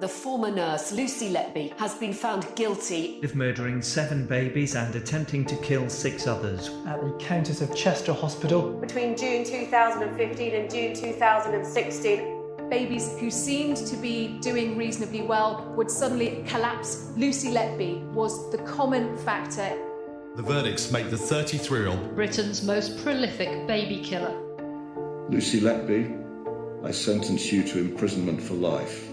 The former nurse, Lucy Letby, has been found guilty of murdering 7 babies and attempting to kill 6 others at the Countess of Chester Hospital between June 2015 and June 2016. Babies who seemed to be doing reasonably well would suddenly collapse. Lucy Letby was the common factor. The verdicts make the 33-year-old Britain's most prolific baby killer. Lucy Letby, I sentence you to imprisonment for life.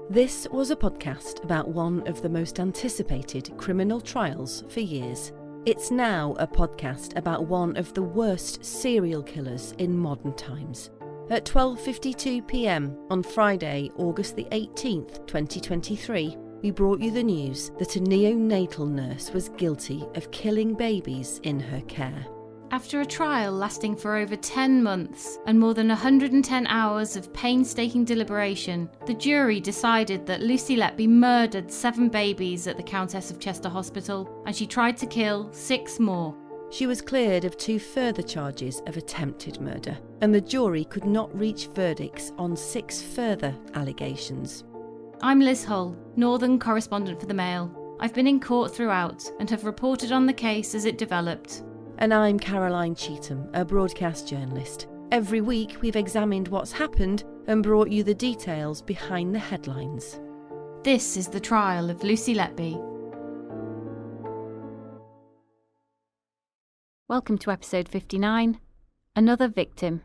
This was a podcast about one of the most anticipated criminal trials for years. It's now a podcast about one of the worst serial killers in modern times. At 12:52 p.m. on Friday, August the 18th, 2023, we brought you the news that a neonatal nurse was guilty of killing babies in her care. After a trial lasting for over 10 months and more than 110 hours of painstaking deliberation, the jury decided that Lucy Letby murdered 7 babies at the Countess of Chester Hospital, and she tried to kill 6 more. She was cleared of 2 further charges of attempted murder, and the jury could not reach verdicts on 6 further allegations. I'm Liz Hull, Northern correspondent for the Mail. I've been in court throughout and have reported on the case as it developed. And I'm Caroline Cheetham, a broadcast journalist. Every week we've examined what's happened and brought you the details behind the headlines. This is the trial of Lucy Letby. Welcome to episode 59, Another Victim.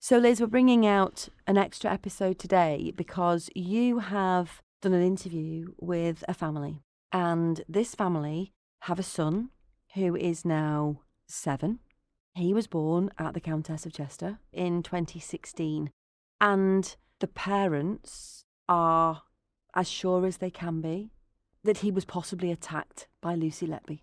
So Liz, we're bringing out an extra episode today because you have done an interview with a family, and this family have a son who is now 7. He was born at the Countess of Chester in 2016, and the parents are as sure as they can be that he was possibly attacked by Lucy Letby.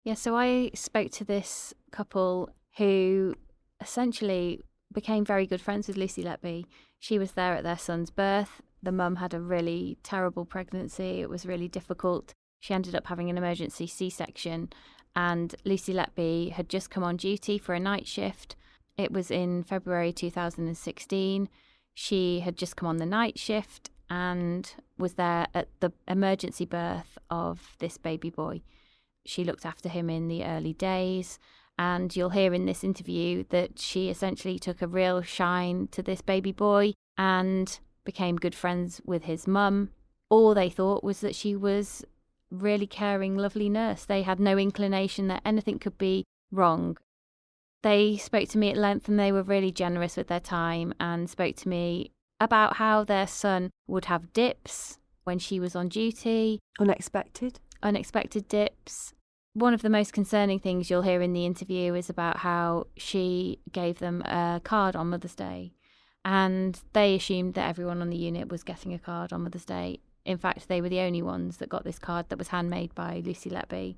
Yeah, so I spoke to this couple who essentially became very good friends with Lucy Letby. She was there at their son's birth. The mum had a really terrible pregnancy. It was really difficult. She ended up having an emergency C-section, and Lucy Letby had just come on duty for a night shift. It was in February 2016. She had just come on the night shift and was there at the emergency birth of this baby boy. She looked after him in the early days, and you'll hear in this interview that she essentially took a real shine to this baby boy and became good friends with his mum. All they thought was that she was really caring, lovely nurse. They had no inclination that anything could be wrong. They spoke to me at length, and they were really generous with their time and spoke to me about how their son would have dips when she was on duty. Unexpected dips. One of the most concerning things you'll hear in the interview is about how she gave them a card on Mother's Day, and they assumed that everyone on the unit was getting a card on Mother's Day. In fact, they were the only ones that got this card that was handmade by Lucy Letby.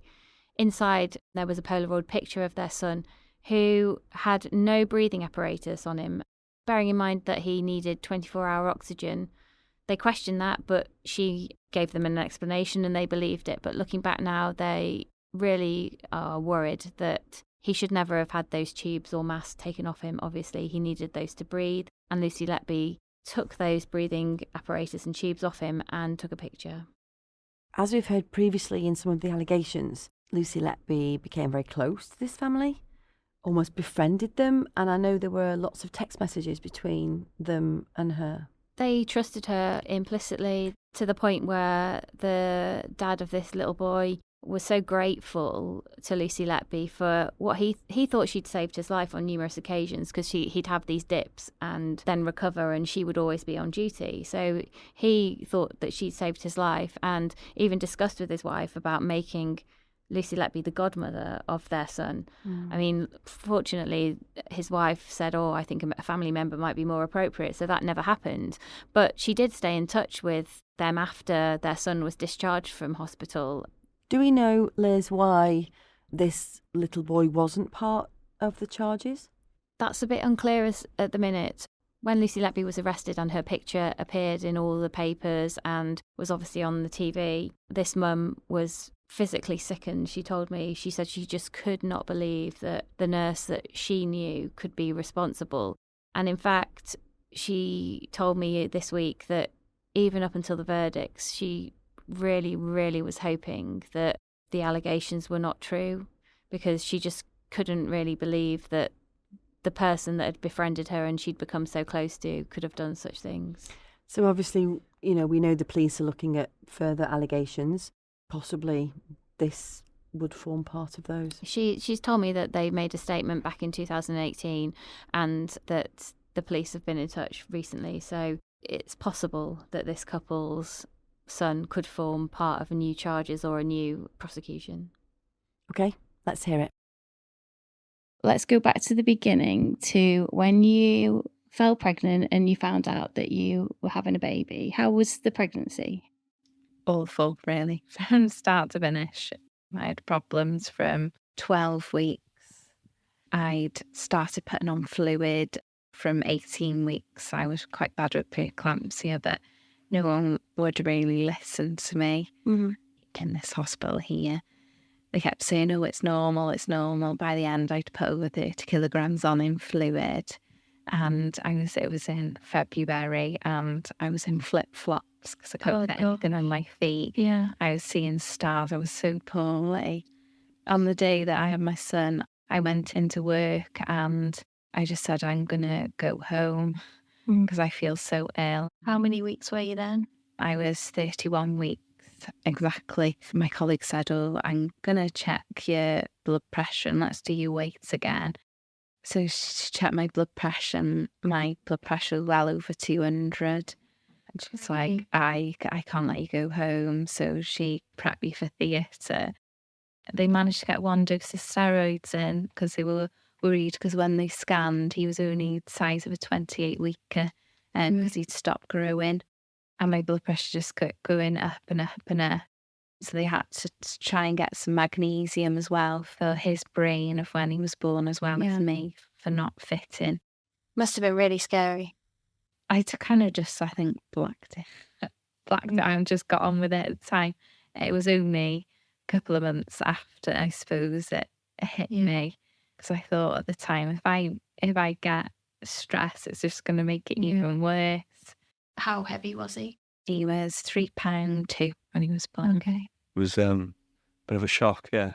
Inside, there was a Polaroid picture of their son who had no breathing apparatus on him, bearing in mind that he needed 24-hour oxygen. They questioned that, but she gave them an explanation and they believed it. But looking back now, they really are worried that he should never have had those tubes or masks taken off him. Obviously, he needed those to breathe, and Lucy Letby took those breathing apparatus and tubes off him and took a picture. As we've heard previously in some of the allegations, Lucy Letby became very close to this family, almost befriended them, and I know there were lots of text messages between them and her. They trusted her implicitly to the point where the dad of this little boy was so grateful to Lucy Letby for what he thought she'd saved his life on numerous occasions, because he'd have these dips and then recover, and she would always be on duty. So he thought that she'd saved his life, and even discussed with his wife about making Lucy Letby the godmother of their son. I mean, fortunately, his wife said, I think a family member might be more appropriate, so that never happened. But she did stay in touch with them after their son was discharged from hospital. Do we know, Liz, why this little boy wasn't part of the charges? That's a bit unclear at the minute. When Lucy Letby was arrested and her picture appeared in all the papers and was obviously on the TV, this mum was physically sickened. She told me, she said she just could not believe that the nurse that she knew could be responsible. And in fact, she told me this week that even up until the verdicts, she really, really was hoping that the allegations were not true, because she just couldn't really believe that the person that had befriended her and she'd become so close to could have done such things. So obviously, you know, we know the police are looking at further allegations. Possibly this would form part of those. She's told me that they made a statement back in 2018 and that the police have been in touch recently. So it's possible that this couple's son could form part of a new charges or a new prosecution. Okay, let's hear it. Let's go back to the beginning, to when you fell pregnant and you found out that you were having a baby. How was the pregnancy? Awful, really, from start to finish. I had problems from 12 weeks. I'd started putting on fluid from 18 weeks. I was quite bad with preeclampsia, but no one would really listen to me in this hospital here. They kept saying, oh, it's normal, it's normal. By the end, I'd put over 30 kilograms on in fluid. And it was in February, and I was in flip-flops because I couldn't get anything on my feet. Yeah. I was seeing stars. I was so poorly. On the day that I had my son, I went into work and I just said, I'm going to go home because I feel so ill. How many weeks were you then? I was 31 weeks exactly. My colleague said, oh, I'm going to check your blood pressure and let's do your weights again. So she checked my blood pressure, and my blood pressure was well over 200. And she's like, I can't let you go home. So she prepped me for theatre. They managed to get 1 dose of steroids in because they were worried, because when they scanned, he was only the size of a 28-weeker because he'd stopped growing. And my blood pressure just kept going up and up and up. So they had to try and get some magnesium as well for his brain of when he was born, as well as me for not fitting. Must have been really scary. I kind of just, I think, blacked it out and just got on with it at the time. It was only a couple of months after, I suppose, it hit me, because I thought at the time, if I get stress, it's just going to make it even worse. How heavy was he? He was £3.2 when he was born. Okay. It was a bit of a shock, yeah.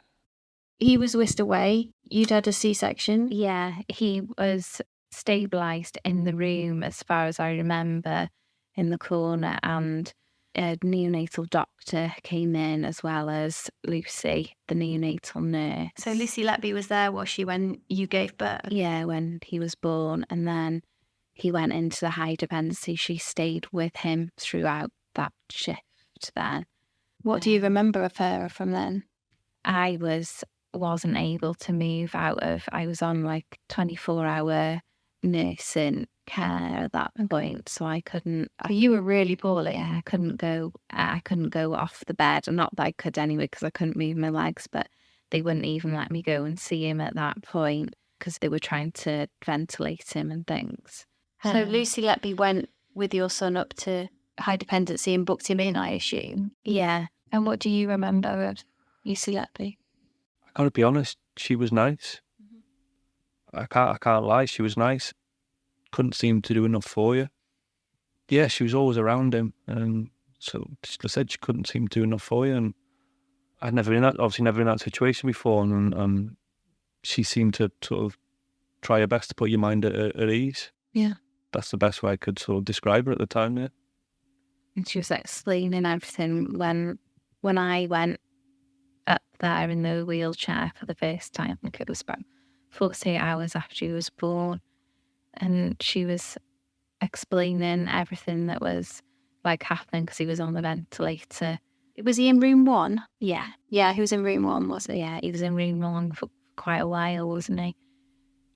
He was whisked away. You'd had a C-section. Yeah, he was stabilised in the room, as far as I remember, in the corner, and a neonatal doctor came in, as well as Lucy, the neonatal nurse. So Lucy Letby was there, was she, when you gave birth? Yeah, when he was born, and then he went into the high dependency. She stayed with him throughout that shift then. What do you remember of her from then? I wasn't able to move out of, I was on like 24-hour nursing care at that point, so I couldn't. You were really poorly. Yeah, I couldn't go off the bed. Not that I could anyway, because I couldn't move my legs, but they wouldn't even let me go and see him at that point because they were trying to ventilate him and things. So Lucy Letby went with your son up to high dependency and booked him in, I assume. Yeah. And what do you remember of Lucy Letby? I gotta be honest, she was nice. I can't lie, she was nice. Couldn't seem to do enough for you. Yeah, she was always around him, and so I said she couldn't seem to do enough for you. And I'd never been in that situation before, and she seemed to sort of try her best to put your mind at ease. Yeah. That's the best way I could sort of describe her at the time, yeah. And she was explaining everything when I went up there in the wheelchair for the first time. I think it was about 48 hours after he was born. And she was explaining everything that was like happening, because he was on the ventilator. Was he in room 1? Yeah. Yeah, he was in room 1, was he? Yeah, he was in room 1 for quite a while, wasn't he?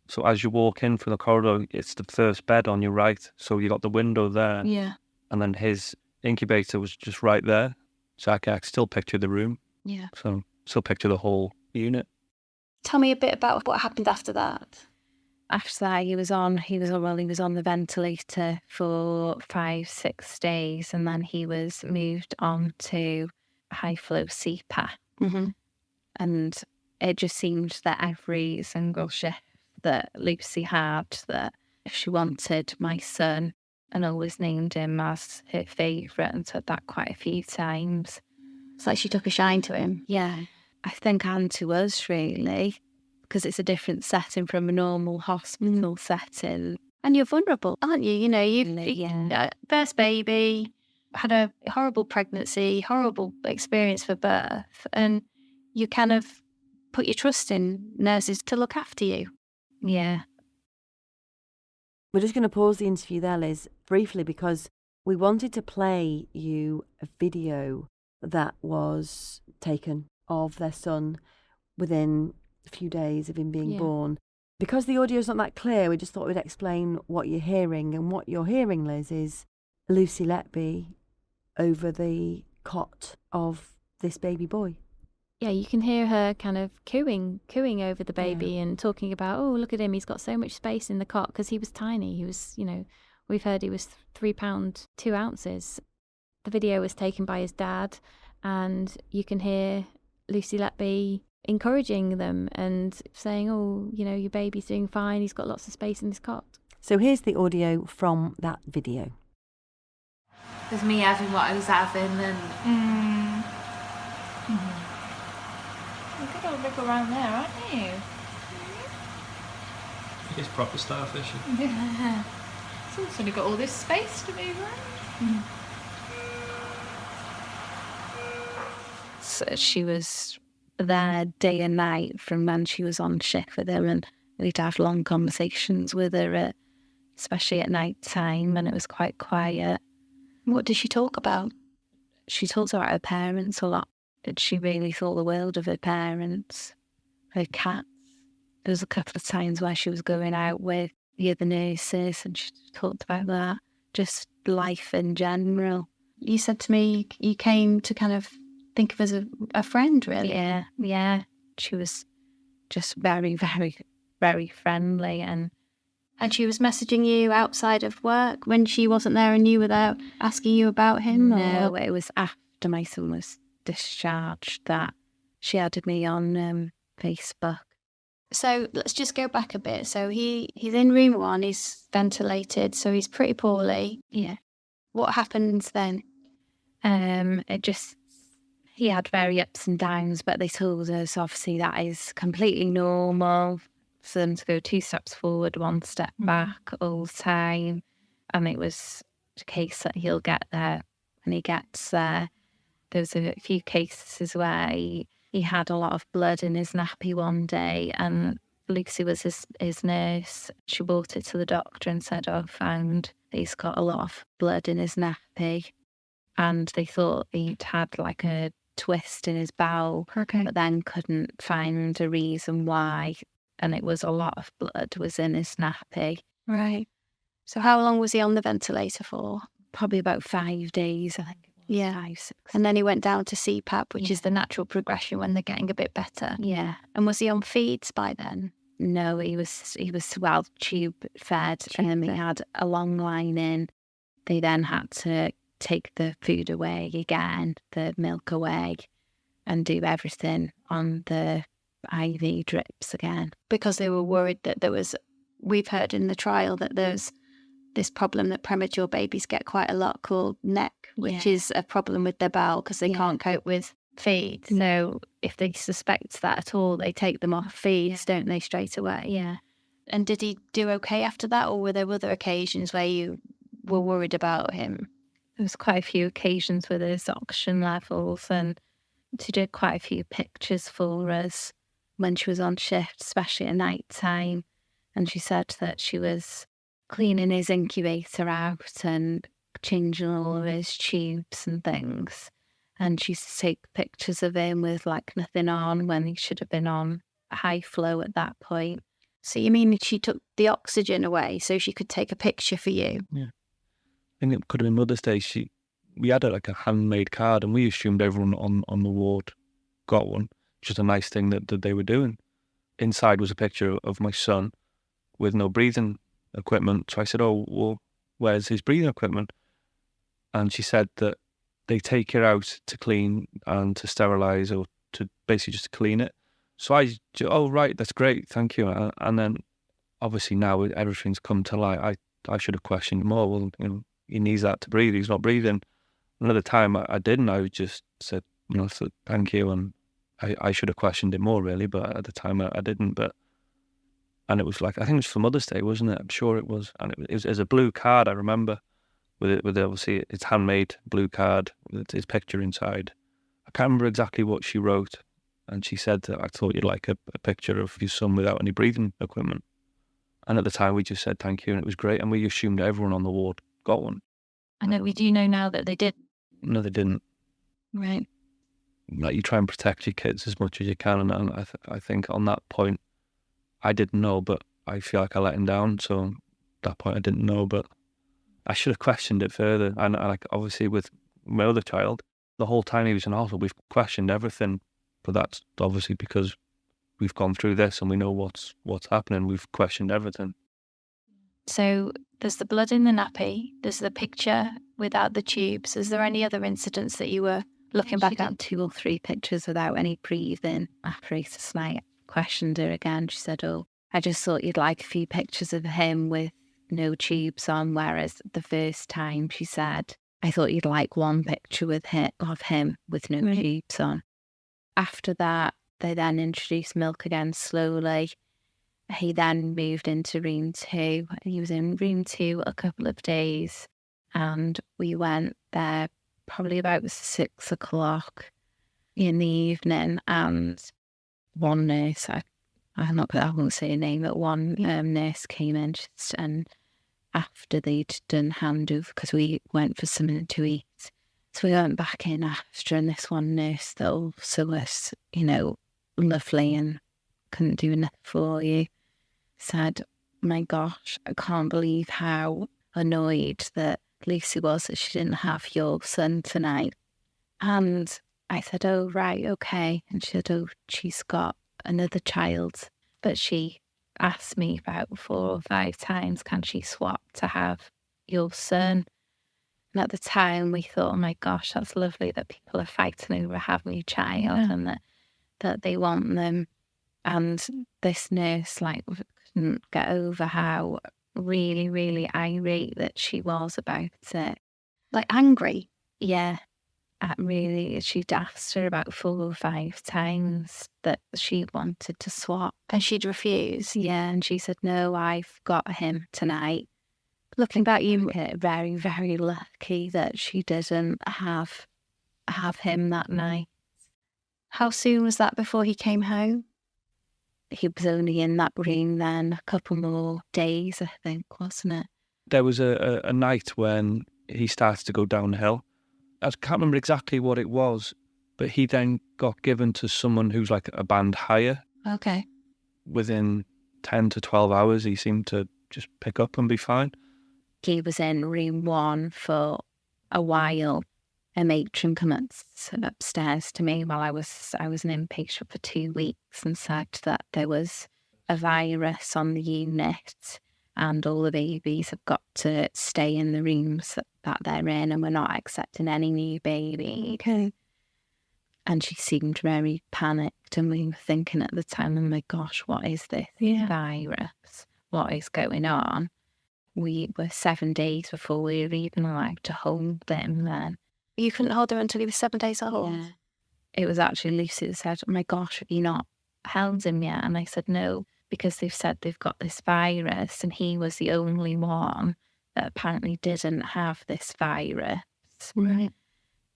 So as you walk in from the corridor, it's the first bed on your right. So you got the window there. Yeah. And then his incubator was just right there. So I can still picture the room. Yeah. So still picture the whole unit. Tell me a bit about what happened after that. After that, he was on the ventilator for 5-6 days, and then he was moved on to high flow CPAP. Mm-hmm. And it just seemed that every single shift that Lucy had, that she wanted my son and always named him as her favourite and said that quite a few times. It's like she took a shine to him. Yeah, I think, and to us really, because it's a different setting from a normal hospital setting. And you're vulnerable, aren't you? You know, Yeah. first baby, had a horrible pregnancy, horrible experience for birth, and you kind of put your trust in nurses to look after you. Yeah. We're just going to pause the interview there, Liz, briefly, because we wanted to play you a video that was taken of their son within a few days of him being born. Because the audio's not that clear, we just thought we'd explain what you're hearing. And what you're hearing, Liz, is Lucy Letby over the cot of this baby boy. Yeah, you can hear her kind of cooing over the baby and talking about, oh, look at him, he's got so much space in the cot, because he was tiny. He was, you know, we've heard he was 3 pounds 2 ounces. The video was taken by his dad, and you can hear Lucy Letby encouraging them and saying, oh, you know, your baby's doing fine, he's got lots of space in this cot. So here's the audio from that video. There's me having what I was having, and You're a good old wriggle around there, aren't you? It's proper starfish. Yeah. It's all sort of got all this space to move around. So she was there day and night from when she was on shift with her, and we'd have long conversations with her, especially at night time, and it was quite quiet. What did she talk about? She talked about her parents a lot. She really thought the world of her parents, her cats. There was a couple of times where she was going out with the other nurses and she talked about that, just life in general. You said to me you came to kind of think of as a friend, really. Yeah. She was just very, very, very friendly. And she was messaging you outside of work when she wasn't there and you were there, asking you about him? No, it was after my son was discharged that she added me on Facebook. So let's just go back a bit. So he's in room 1, he's ventilated, so he's pretty poorly. Yeah. What happens then? He had very ups and downs, but they told us obviously that is completely normal for them to go 2 steps forward, 1 step back all the time. And it was a case that he'll get there when he gets there. There was a few cases where he had a lot of blood in his nappy one day, and Lucy was his nurse. She brought it to the doctor and said, oh, I found he's got a lot of blood in his nappy. And they thought he'd had like a twist in his bowel, but then couldn't find a reason why. And it was a lot of blood was in his nappy. Right. So how long was he on the ventilator for? Probably about 5 days, I think. Yeah. 5, 6. And then he went down to CPAP, which is the natural progression when they're getting a bit better. Yeah. And was he on feeds by then? No, he was well tube fed. He had a long line in. They then had to take the food away again, the milk away, and do everything on the IV drips again. Because they were worried that we've heard in the trial that there's this problem that premature babies get quite a lot called neck, which is a problem with their bowel because they can't cope with feed. So if they suspect that at all, they take them off feeds, don't they, straight away? Yeah. And did he do okay after that, or were there other occasions where you were worried about him? There was quite a few occasions with his oxygen levels, and she did quite a few pictures for us when she was on shift, especially at night time. And she said that she was cleaning his incubator out and changing all of his tubes and things. And she used to take pictures of him with like nothing on when he should have been on high flow at that point. So you mean she took the oxygen away so she could take a picture for you? Yeah. I think it could have been Mother's Day. We had like a handmade card, and we assumed everyone on the ward got one. Just a nice thing that they were doing. Inside was a picture of my son with no breathing equipment. So I said, oh, well, where's his breathing equipment? And she said that they take it out to clean and to sterilise, or to basically just clean it. So oh, right, that's great, thank you. And then obviously now everything's come to light. I should have questioned more. Well, he needs that to breathe. He's not breathing. Another time I didn't. I just said, so thank you, and I should have questioned it more really. But at the time I didn't. And it was I think it was for Mother's Day, wasn't it? I'm sure it was. And it was a blue card. I remember with obviously it's handmade blue card with his picture inside. I can't remember exactly what she wrote, and she said that I thought you'd like a picture of your son without any breathing equipment. And at the time we just said thank you, and it was great, and we assumed everyone on the ward got one. I know, we do know now that they did. No, they didn't. Right. You try and protect your kids as much as you can, and I think on that point I didn't know, but I feel like I let him down. So at that point I didn't know, but I should have questioned it further. And obviously with my other child, the whole time he was in hospital, we've questioned everything. But that's obviously because we've gone through this and we know what's happening. We've questioned everything. So there's the blood in the nappy. There's the picture without the tubes. Is there any other incidents that you were looking back at? 2 or 3 pictures without any breathing apparatus. And I questioned her again. She said, "Oh, I just thought you'd like a few pictures of him with no tubes on." Whereas the first time she said, "I thought you'd like one picture of him with no tubes on." After that, they then introduced milk again slowly. He then moved into room 2. He was in room 2 a couple of days, and we went there probably about 6 o'clock in the evening. And one nurse, I won't say her name, but one nurse came in and after they'd done handover, because we went for something to eat. So we went back in after, and this one nurse that also was, lovely and couldn't do enough for you, said, "My gosh, I can't believe how annoyed that Lucy was that she didn't have your son tonight." And I said, "Oh, right, okay." And she said, "Oh, she's got another child, but she asked me about 4 or 5 times, can she swap to have your son?" And at the time we thought, oh my gosh, that's lovely that people are fighting over having a child and that they want them. And this nurse couldn't get over how really, really irate that she was about it. Angry? Yeah. She'd asked her about 4 or 5 times that she wanted to swap. And she'd refuse? Yeah, and she said, "No, I've got him tonight." Looking back, you were very, very lucky that she didn't have him that night. How soon was that before he came home? He was only in that room then a couple more days, I think, wasn't it? There was a night when he started to go downhill. I can't remember exactly what it was, but he then got given to someone who's a band higher. Okay. Within 10 to 12 hours, he seemed to just pick up and be fine. He was in room 1 for a while. A matron came upstairs to me while I was an inpatient for 2 weeks and said that there was a virus on the unit and all the babies have got to stay in the rooms that they're in, and we're not accepting any new baby. Okay. And she seemed very panicked, and we were thinking at the time, oh my gosh, what is this virus? What is going on? We were 7 days before we were even allowed to hold them then. You couldn't hold him until he was 7 days old? Yeah. It was actually Lucy that said, oh my gosh, have you not held him yet? And I said, no, because they've said they've got this virus, and he was the only one that apparently didn't have this virus. Right.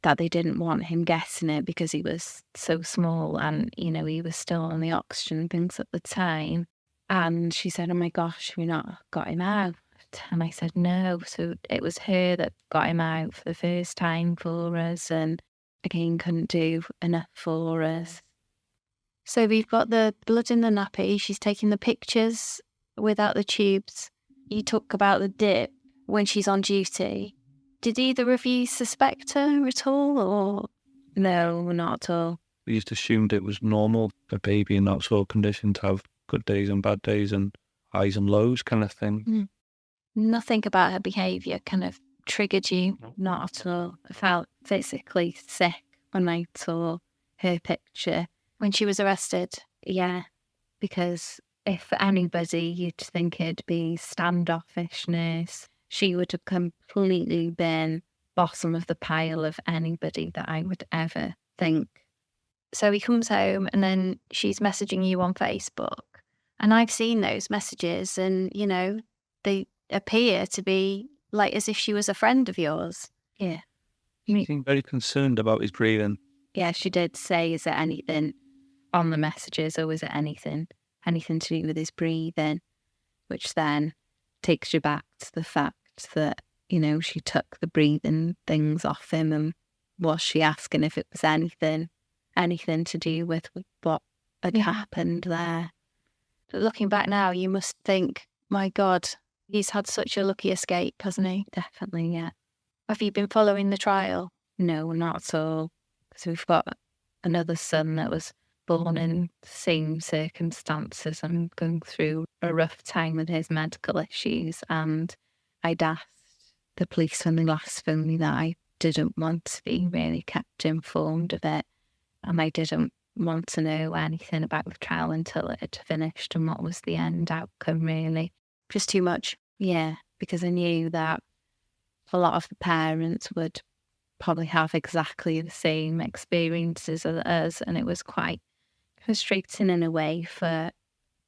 That they didn't want him getting it because he was so small and, he was still on the oxygen things at the time. And she said, oh my gosh, we not got him out. And I said, no. So it was her that got him out for the first time for us, and again, couldn't do enough for us. So we've got the blood in the nappy. She's taking the pictures without the tubes. You talk about the dip when she's on duty. Did either of you suspect her at all, or? No, not at all. We just assumed it was normal for a baby in that sort of condition to have good days and bad days and highs and lows kind of thing. Mm. Nothing about her behaviour kind of triggered you? Not at all. I felt physically sick when I saw her picture. When she was arrested? Yeah, because if for anybody you'd think it'd be standoffishness, she would have completely been bottom of the pile of anybody that I would ever think. So he comes home and then she's messaging you on Facebook. And I've seen those messages and, you know, they appear to be like as if she was a friend of yours. Yeah. She seemed very concerned about his breathing. Yeah, she did say, is there anything on the messages, or was it anything to do with his breathing? Which then takes you back to the fact that, you know, she took the breathing things off him, and was she asking if it was anything to do with what had happened there? But looking back now, you must think, my God, he's had such a lucky escape, hasn't he? Definitely, yeah. Have you been following the trial? No, not at all. Because we've got another son that was born in the same circumstances and going through a rough time with his medical issues. And I'd asked the police when they last phoned me that I didn't want to be really kept informed of it. And I didn't want to know anything about the trial until it had finished and what was the end outcome, really. Just too much. Yeah, because I knew that a lot of the parents would probably have exactly the same experiences as us, and it was quite frustrating in a way for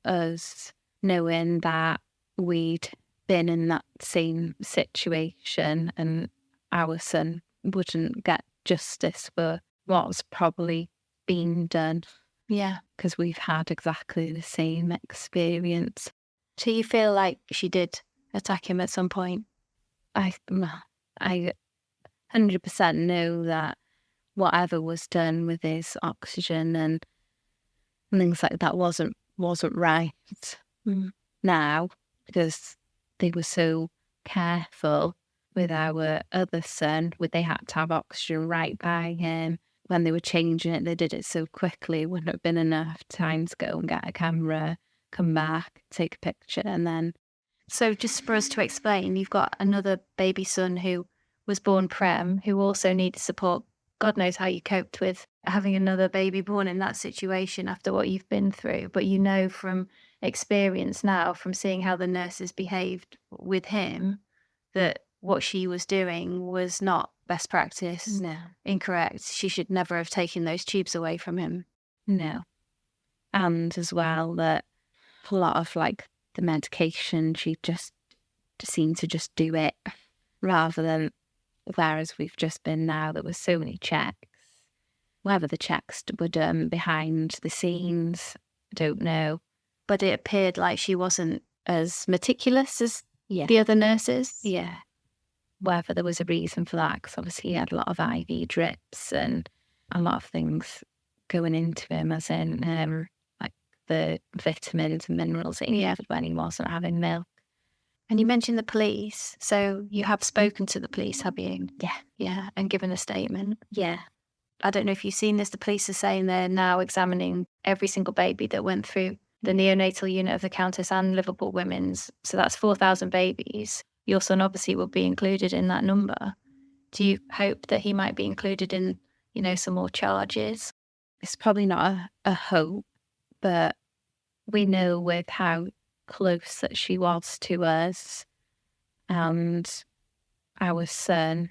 us, knowing that we'd been in that same situation and our son wouldn't get justice for what's probably been done. Yeah. Because we've had exactly the same experience. Do you feel like she did attack him at some point? I 100% know that whatever was done with his oxygen and things like that wasn't right now, because they were so careful with our other son. They had to have oxygen right by him. When they were changing it, they did it so quickly. It wouldn't have been enough time to go and get a camera, come back, take a picture, and then... So just for us to explain, you've got another baby son who was born prem, who also needed support. God knows how you coped with having another baby born in that situation after what you've been through. But you know from experience now, from seeing how the nurses behaved with him, that what she was doing was not best practice. No. Incorrect. She should never have taken those tubes away from him. No. And as well, that a lot of like the medication, she just seemed to just do it, rather than, whereas we've just been now, there were so many checks. Whether the checks were done behind the scenes, I don't know. But it appeared like she wasn't as meticulous as Yeah. the other nurses. Yeah. Whether there was a reason for that, because obviously he had a lot of IV drips and a lot of things going into him, as in like the vitamins and minerals that he needed when he wasn't having milk. And you mentioned the police, so you have spoken to the police, have you? Yeah. Yeah, and given a statement. Yeah. I don't know if you've seen this, the police are saying they're now examining every single baby that went through the neonatal unit of the Countess and Liverpool Women's. So that's 4,000 babies. Your son obviously will be included in that number. Do you hope that he might be included in, you know, some more charges? It's probably not a hope, but we know with how close that she was to us and our son,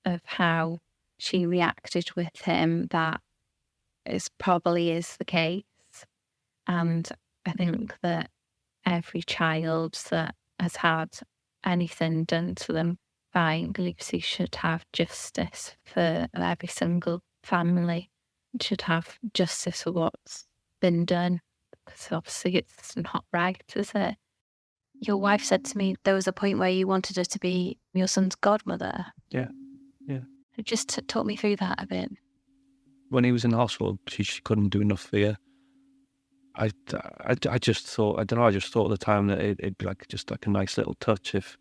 of how she reacted with him, that probably is the case. And I think that every child that has had anything done to them by Lucy should have justice. For every single family should have justice for what's been done, because obviously it's not right, is it? Your wife said to me there was a point where you wanted her to be your son's godmother. Yeah. Just talk me through that a bit. When he was in the hospital, she couldn't do enough for you. I just thought, I don't know, I just thought at the time that it'd be like just like a nice little touch if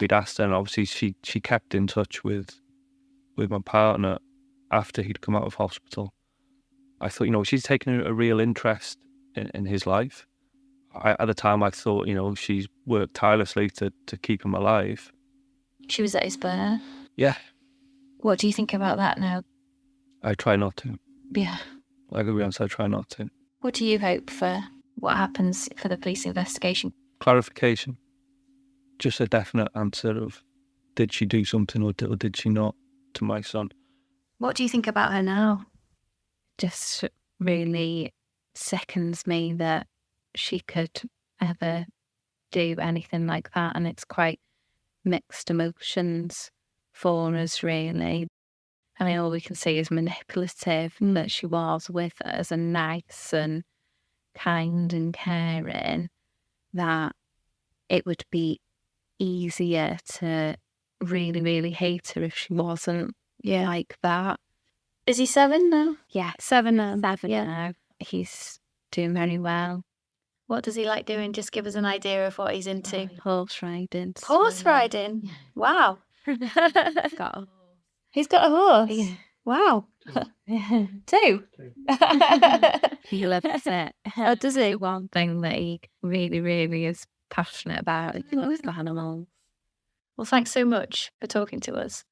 we'd asked her. And obviously she kept in touch with my partner after he'd come out of hospital. I thought, you know, she's taken a real interest in his life. At the time I thought, you know, she's worked tirelessly to keep him alive. She was at his birth. Yeah. What do you think about that now? I try not to. Yeah. Like, to be honest, I try not to. What do you hope for what happens for the police investigation? Clarification. Just a definite answer of did she do something or did she not to my son. What do you think about her now? Just really sickens me that she could ever do anything like that, and it's quite mixed emotions for us, really. I mean, all we can see is manipulative that she was with us, and nice and kind and caring, that it would be easier to really, really hate her if she wasn't like that. Is he 7 now? Yeah, 7 now. 7 now. He's doing very well. What does he like doing? Just give us an idea of what he's into. Horse riding. Horse riding? Wow. Got a He's got a horse? Yeah. Wow. 2? He loves it. Oh, does he? One thing that he really, really is passionate about is the animals. Well, thanks so much for talking to us.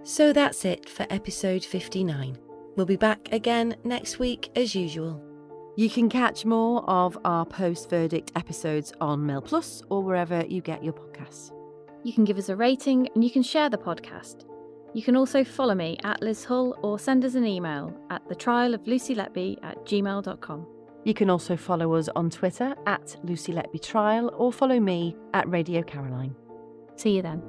So that's it for episode 59. We'll be back again next week as usual. You can catch more of our post-verdict episodes on Mail Plus or wherever you get your podcasts. You can give us a rating and you can share the podcast. You can also follow me at Liz Hull or send us an email at thetrialoflucyletby@gmail.com. You can also follow us on Twitter at Lucy Letby Trial or follow me at Radio Caroline. See you then.